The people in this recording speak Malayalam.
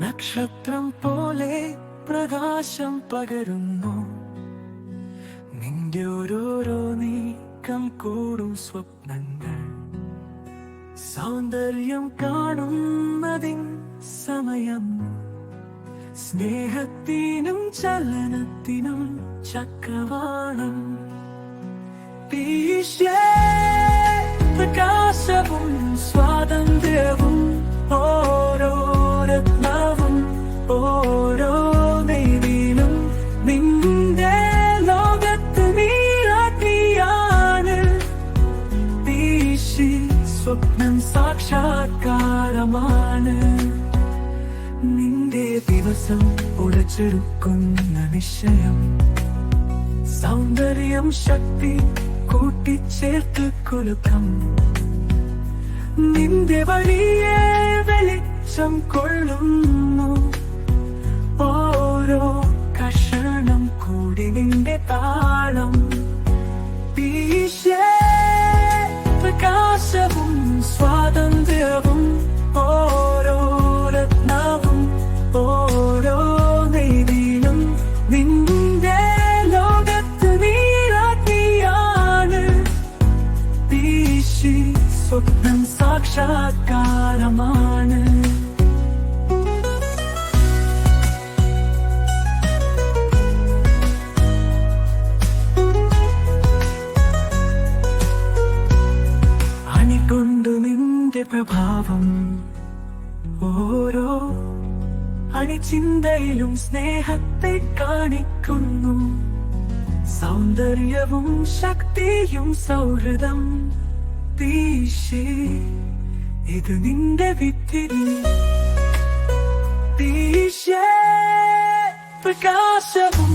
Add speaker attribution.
Speaker 1: നക്ഷത്രം പോലെ പ്രകാശം പകരുന്നു. നിന്റെ ഓരോരോ നീക്കം കൂടും സ്വപ്നങ്ങൾ. സൗന്ദര്യം കാണുന്നതിൻ സമയം. സ്നേഹത്തിനും ചലനത്തിനും ചക്രവാളം. പ്രകാശവും സ്വാതന്ത്ര്യവും ഓരോ രത്നവും ഓരോ നെയ്തിലും നിന്റെ ലോകത്ത് നീരാട്ടിയാണ്. സ്വപ്നം സാക്ഷാത്കാരമാണ്. നിന്റെ ദിവസം ഉടച്ചെടുക്കുന്ന നിശ്ചയം. സൗന്ദര്യം ശക്തി കൂട്ടിച്ചേർത്ത് കുലുക്കം. നിന്റെ വഴിയെ വെളിച്ചം കൊള്ളുന്നു. ഓരോ കഷണം കൂടി നിന്റെ താളം. പ്രകാശവും സ്വാതന്ത്ര്യവും ഓരോ രത്നവും ഓരോ നെയ്തിലും നിന്റെ ലോകത്ത് നീരാട്ടിയാണ്. സ്വപ്നം സാക്ഷാത്കാരമാണ്. അണികൊണ്ടു നിന്റെ പ്രഭാവം ഓരോ അണിചിന്തയിലും സ്നേഹത്തെ കാണിക്കുന്നു. സൗന്ദര്യവും ശക്തിയും സൗഹൃദം. ഇത് നിന്റെ വിത്തിരി. പ്രകാശവും